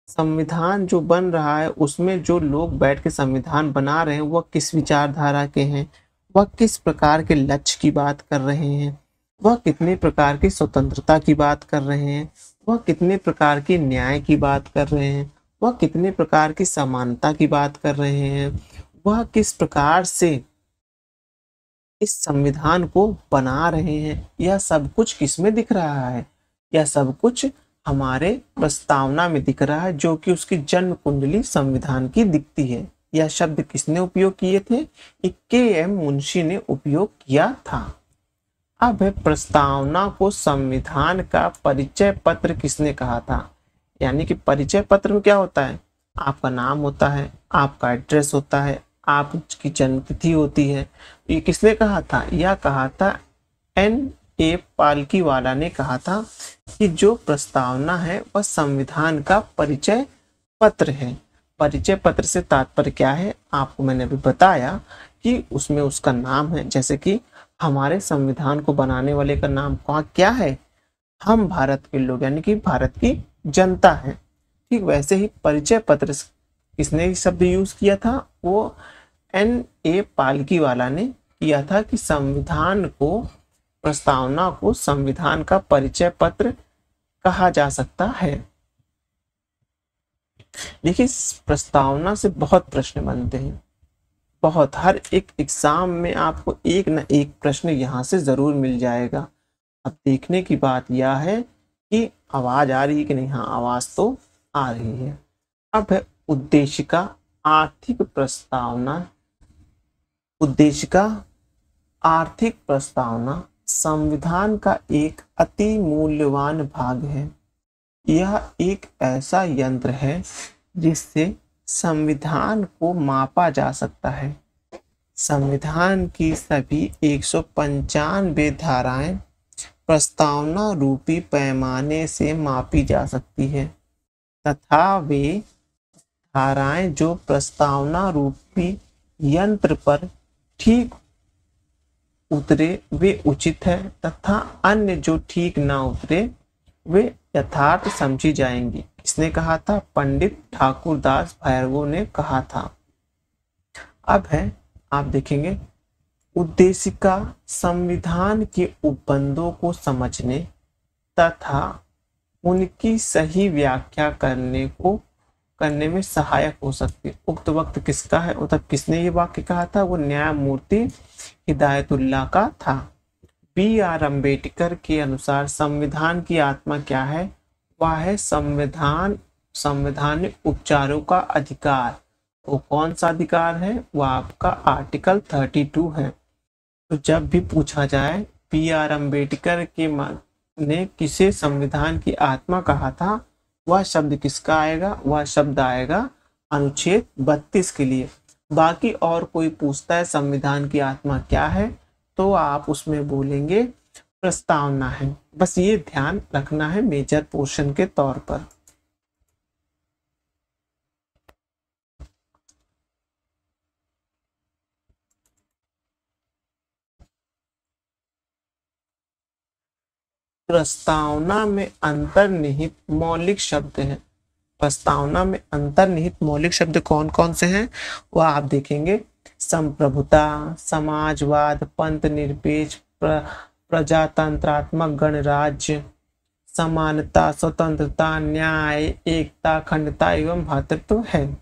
S1: संविधान जो बन रहा है उसमें जो लोग बैठ के संविधान बना रहे हैं वह किस विचारधारा के हैं, वह किस प्रकार के लक्ष्य की बात कर रहे हैं, वह कितने प्रकार की स्वतंत्रता की बात कर रहे हैं, वह कितने प्रकार की न्याय की बात कर रहे हैं, वह कितने प्रकार की समानता की बात कर रहे हैं, वह किस प्रकार से इस संविधान को बना रहे हैं। यह सब कुछ किसमें दिख रहा है, यह सब कुछ हमारे प्रस्तावना में दिख रहा है, जो कि उसकी जन्म कुंडली संविधान की दिखती है। यह शब्द किसने उपयोग किए थे, के.एम. मुंशी ने उपयोग किया था। अब है प्रस्तावना को संविधान का परिचय पत्र किसने कहा था, यानी कि परिचय पत्र में क्या होता है, आपका नाम होता है, आपका एड्रेस होता है, आपकी जन्मतिथि होती है। ये किसने कहा था, यह कहा था N.A. पालकीवाला ने कहा था कि जो प्रस्तावना है वह संविधान का परिचय पत्र है। परिचय पत्र से तात्पर्य क्या है, आपको मैंने अभी बताया कि उसमें उसका नाम है, जैसे कि हमारे संविधान को बनाने वाले का नाम क्या है, हम भारत के लोग, यानी कि भारत की जनता है। ठीक वैसे ही परिचय पत्र किसने शब्द यूज किया था, वो N.A. पालकीवाला ने किया था कि संविधान को, प्रस्तावना को संविधान का परिचय पत्र कहा जा सकता है। देखिए प्रस्तावना से बहुत प्रश्न बनते हैं, बहुत, हर एक एग्जाम में आपको एक न एक प्रश्न यहाँ से जरूर मिल जाएगा। अब देखने की बात यह है कि आवाज आ रही है कि नहीं, हाँ आवाज तो आ रही है। अब है उद्देशिका आर्थिक प्रस्तावना। उद्देशिका आर्थिक प्रस्तावना संविधान का एक अति मूल्यवान भाग है। यह एक ऐसा यंत्र है जिससे संविधान को मापा जा सकता है। संविधान की सभी 195 धाराएं प्रस्तावना रूपी पैमाने से मापी जा सकती है तथा वे धाराएं जो प्रस्तावना रूपी यंत्र पर ठीक उतरे वे उचित है तथा अन्य जो ठीक ना उतरे वे यथार्थ समझी जाएंगी। किसने कहा था, पंडित ठाकुरदास भैरवो ने कहा था। अब है, आप देखेंगे उद्देशिका संविधान के उपबंधों को समझने तथा उनकी सही व्याख्या करने में सहायक हो सकती है। उक्त वक्त किसका है, मतलब किसने ये वाक्य कहा था, वो न्यायमूर्ति हिदायतुल्लाह का था। B.R. अम्बेडकर के अनुसार संविधान की आत्मा क्या है, वह है संवैधानिक उपचारों का अधिकार। वो कौन सा अधिकार है, वह आपका आर्टिकल 32 है। तो जब भी पूछा जाए B.R. अम्बेडकर ने किसे संविधान की आत्मा कहा था, वह शब्द किसका आएगा, वह शब्द आएगा अनुच्छेद 32 के लिए। बाकी और कोई पूछता है संविधान की आत्मा क्या है, तो आप उसमें बोलेंगे प्रस्तावना है। बस ये ध्यान रखना है मेजर पोर्शन के तौर पर। प्रस्तावना में अंतर्निहित मौलिक शब्द हैं। प्रस्तावना में अंतर्निहित मौलिक शब्द कौन कौन से हैं, वह आप देखेंगे संप्रभुता, समाजवाद, पंथ निरपेक्ष, प्रजातंत्रात्मक गणराज्य, समानता, स्वतंत्रता, न्याय, एकता, अखंडता एवं भ्रातृत्व है।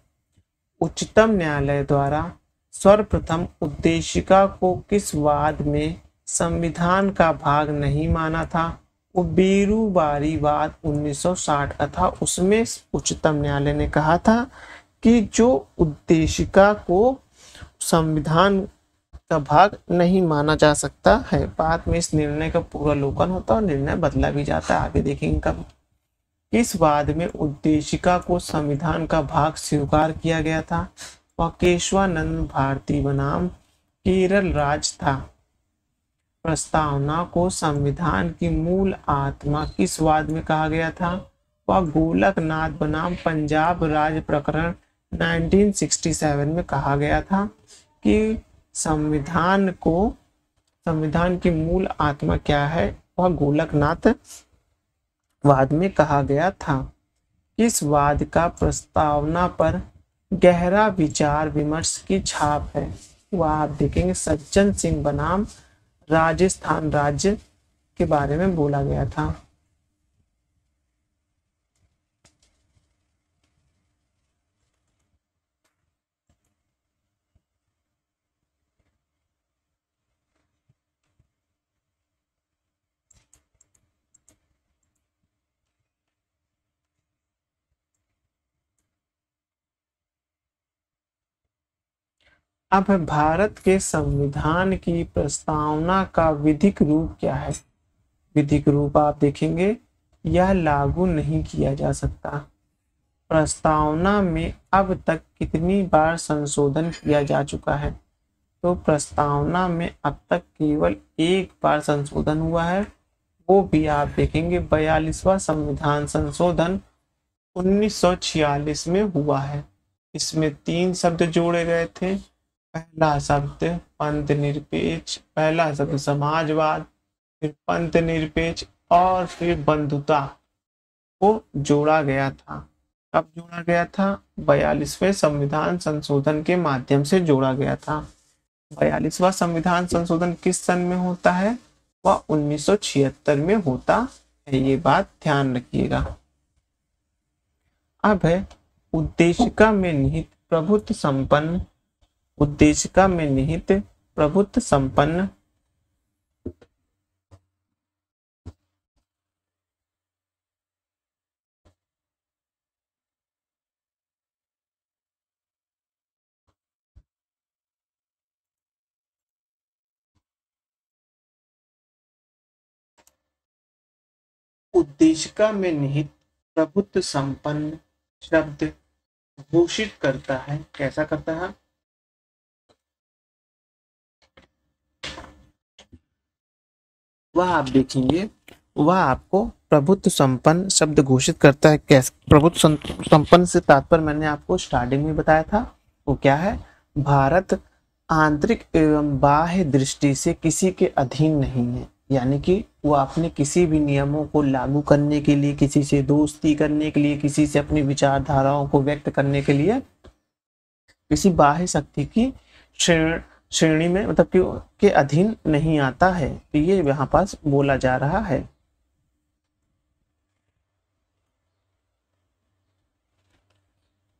S1: उच्चतम न्यायालय द्वारा सर्वप्रथम उद्देशिका को किस वाद में संविधान का भाग नहीं माना था, वो बीरूबारी वाद 1960 का था। उसमें उच्चतम न्यायालय ने कहा था कि जो उद्देशिका को संविधान का भाग नहीं माना जा सकता है। बाद में इस निर्णय का पुनर्लोकन होता है और निर्णय बदला भी जाता है, आगे देखेंगे कब। इस वाद में उद्देशिका को संविधान का भाग स्वीकार किया गया था। वह केशवानंद भारती बनाम केरल राज्य था। प्रस्तावना को संविधान की मूल आत्मा किस वाद में कहा गया था, वह गोलकनाथ बनाम पंजाब राज्य प्रकरण 1967 में कहा गया था कि संविधान की मूल आत्मा क्या है, वह गोलकनाथ वाद में कहा गया था। इस वाद का प्रस्तावना पर गहरा विचार विमर्श की छाप है। वह आप देखेंगे सज्जन सिंह बनाम राजस्थान राज्य के बारे में बोला गया था। अब भारत के संविधान की प्रस्तावना का विधिक रूप क्या है। विधिक रूप आप देखेंगे, यह लागू नहीं किया जा सकता। प्रस्तावना में अब तक कितनी बार संशोधन किया जा चुका है, तो प्रस्तावना में अब तक केवल एक बार संशोधन हुआ है, वो भी आप देखेंगे 42वां संविधान संशोधन 1946 में हुआ है। इसमें 3 शब्द जोड़े गए थे। पहला शब्द पंथ निरपेक्ष, पहला शब्द समाजवाद, फिर पंथ निरपेक्ष और फिर बंधुता को जोड़ा गया था। कब जोड़ा गया था? 42वें संविधान संशोधन के माध्यम से जोड़ा गया था। 42वां संविधान संशोधन किस सन में होता है? वह 1976 में होता है, ये बात ध्यान रखिएगा। अब है उद्देशिका में निहित प्रभुत्व संपन्न, उद्देशिका में निहित प्रभुत्व संपन्न उद्देशिका में निहित प्रभुत्व संपन्न शब्द घोषित करता है। कैसा करता है? वह आप देखेंगे, वह आपको प्रभुत्व संपन्न शब्द घोषित करता है। कैसे प्रभुत्व संपन्न से तात्पर्य मैंने आपको स्टार्टिंग में बताया था, वो क्या है? भारत आंतरिक एवं बाह्य दृष्टि से किसी के अधीन नहीं है, यानी कि वो अपने किसी भी नियमों को लागू करने के लिए, किसी से दोस्ती करने के लिए, किसी से अपनी विचारधाराओं को व्यक्त करने के लिए किसी बाह्य शक्ति की श्रेणी में मतलब के अधीन नहीं आता है। तो ये यहाँ पास बोला जा रहा है।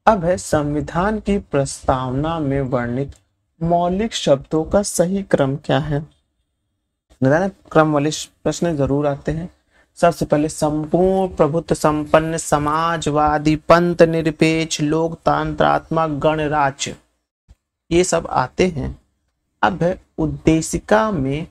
S1: अब है संविधान की प्रस्तावना में वर्णित मौलिक शब्दों का सही क्रम क्या है। क्रम वाले प्रश्न जरूर आते हैं। सबसे पहले संपूर्ण प्रभुत्व संपन्न समाजवादी पंथ निरपेक्ष लोकतंत्रात्मक गणराज्य, ये सब आते हैं। अब है उद्देशिका में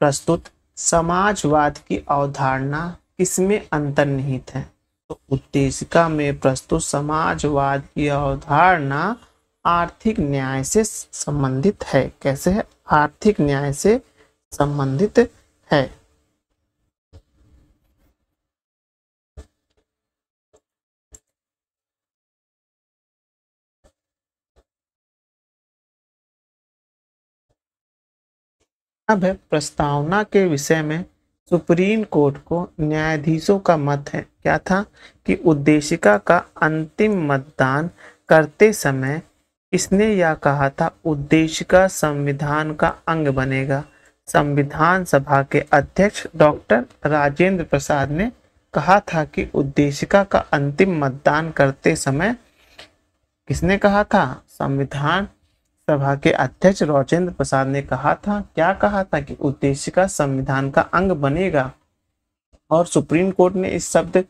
S1: प्रस्तुत समाजवाद की अवधारणा किसमें अंतर्निहित है। तो उद्देशिका में प्रस्तुत समाजवाद की अवधारणा आर्थिक न्याय से संबंधित है। कैसे है? आर्थिक न्याय से संबंधित है। अब है प्रस्तावना के विषय में सुप्रीम कोर्ट को न्यायाधीशों का मत है। क्या था? कि उद्देशिका का अंतिम मतदान करते समय इसने यह कहा था, उद्देशिका संविधान का अंग बनेगा। संविधान सभा के अध्यक्ष डॉक्टर राजेंद्र प्रसाद ने कहा था कि उद्देशिका का अंतिम मतदान करते समय, किसने कहा था? संविधान सभा के अध्यक्ष राजेंद्र प्रसाद ने कहा था। क्या कहा था? कि उद्देशिका संविधान का अंग बनेगा। और सुप्रीम कोर्ट ने इस शब्द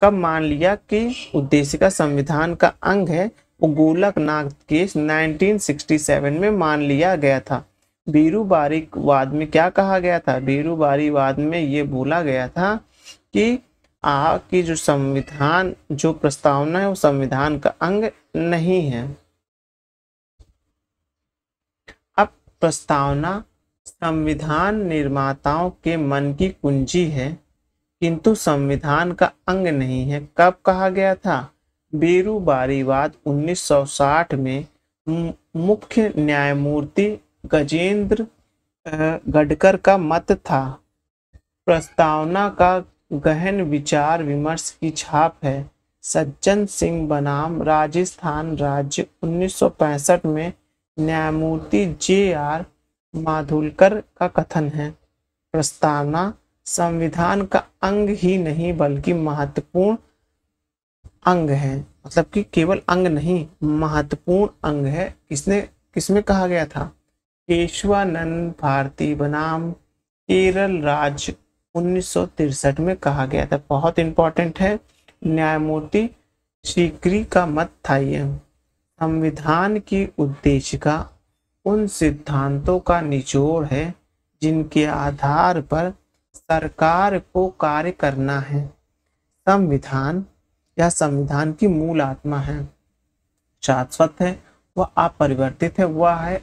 S1: कब मान लिया कि उद्देशिका संविधान का अंग है? वो गोलकनाथ केस 1967 में मान लिया गया था। बीरूबारी वाद में क्या कहा गया था? बीरूबारी वाद में ये बोला गया था कि जो संविधान जो प्रस्तावना है वो संविधान का अंग नहीं है। अब प्रस्तावना संविधान निर्माताओं के मन की कुंजी है। किंतु संविधान का अंग नहीं है। कब कहा गया था? बेरुबारीवाद 1960 में मुख्य न्यायमूर्ति गजेंद्र गडकर का मत था। प्रस्तावना का गहन विचार विमर्श की छाप है। सज्जन सिंह बनाम राजस्थान राज्य 1965 में न्यायमूर्ति JR माधुलकर का कथन है। प्रस्तावना संविधान का अंग ही नहीं बल्कि महत्वपूर्ण अंग है, मतलब कि केवल अंग नहीं महत्वपूर्ण अंग है। किसमें कहा गया था? केशवानंद भारती बनाम केरल राज्य 1963 में कहा गया था। बहुत इंपॉर्टेंट है। न्यायमूर्ति सीकरी का मत था ये। संविधान की उद्देशिका उन सिद्धांतों का निचोड़ है जिनके आधार पर सरकार को कार्य करना है। संविधान या संविधान की मूल आत्मा है, शाश्वत है, वह अपरिवर्तित है। वह है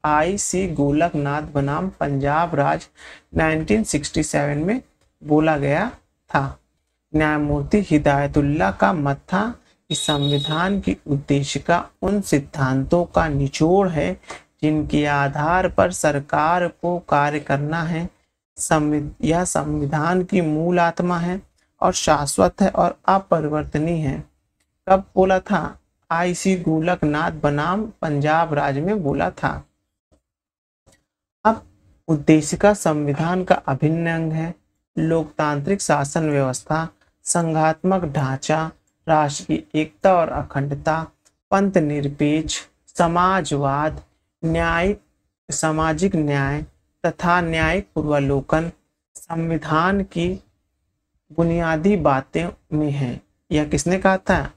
S1: I.C. गोलकनाथ बनाम पंजाब राज्य 1967 में बोला गया था। न्यायमूर्ति हिदायतुल्लाह का मत था कि संविधान की उद्देशिका उन सिद्धांतों का निचोड़ है जिनके आधार पर सरकार को कार्य करना है। यह संविधान की मूल आत्मा है और शाश्वत है और अपरिवर्तनीय है। कब बोला था? I.C. गोलकनाथ बनाम पंजाब राज्य में बोला था। अब उद्देशिका संविधान का अभिन्न अंग है। लोकतांत्रिक शासन व्यवस्था, संघात्मक ढांचा, राष्ट्र की एकता और अखंडता, पंथ निरपेक्ष, समाजवाद, सामाजिक न्याय तथा न्यायिक पूर्वालोकन संविधान की बुनियादी बातें में है। यह किसने कहा था?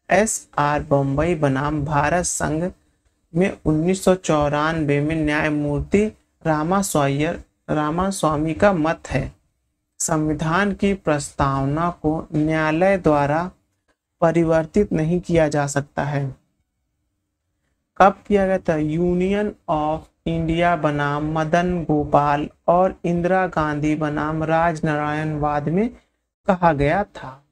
S1: S.R. बम्बई बनाम भारत संघ में 1994 में न्यायमूर्ति रामास्वामी का मत है। संविधान की प्रस्तावना को न्यायालय द्वारा परिवर्तित नहीं किया जा सकता है। कब किया गया था? यूनियन ऑफ इंडिया बनाम मदन गोपाल और इंदिरा गांधी बनाम राजनारायणवाद में कहा गया था।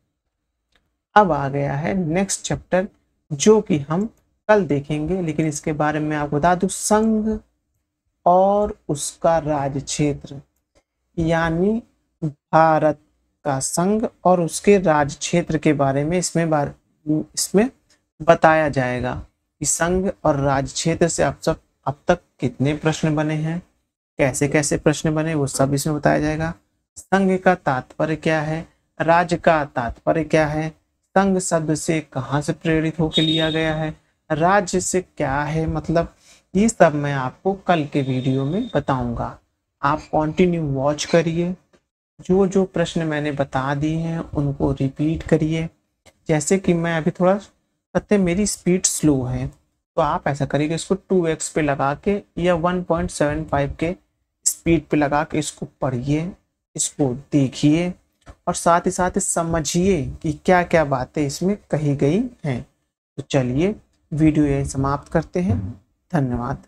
S1: अब आ गया है नेक्स्ट चैप्टर जो कि हम कल देखेंगे, लेकिन इसके बारे में आपको बता दूं, संघ और उसका राज्य क्षेत्र, यानी भारत का संघ और उसके राज्य क्षेत्र के बारे में इसमें बताया जाएगा कि संघ और राज्य क्षेत्र से अब तक कितने प्रश्न बने हैं, कैसे कैसे प्रश्न बने, वो सब इसमें बताया जाएगा। संघ का तात्पर्य क्या है, राज्य का तात्पर्य क्या है, संघ शब्द से कहाँ से प्रेरित होकर लिया गया है, राज्य से क्या है, मतलब ये सब मैं आपको कल के वीडियो में बताऊंगा। आप कंटिन्यू वॉच करिए, जो जो प्रश्न मैंने बता दिए हैं उनको रिपीट करिए। जैसे कि मैं अभी थोड़ा कहते मेरी स्पीड स्लो है, तो आप ऐसा करिएगा, इसको 2x पे लगा के या 1.75 के स्पीड पे लगा के इसको पढ़िए, इसको देखिए और साथ ही समझिए कि क्या क्या बातें इसमें कही गई हैं। तो चलिए वीडियो यही समाप्त करते हैं। धन्यवाद।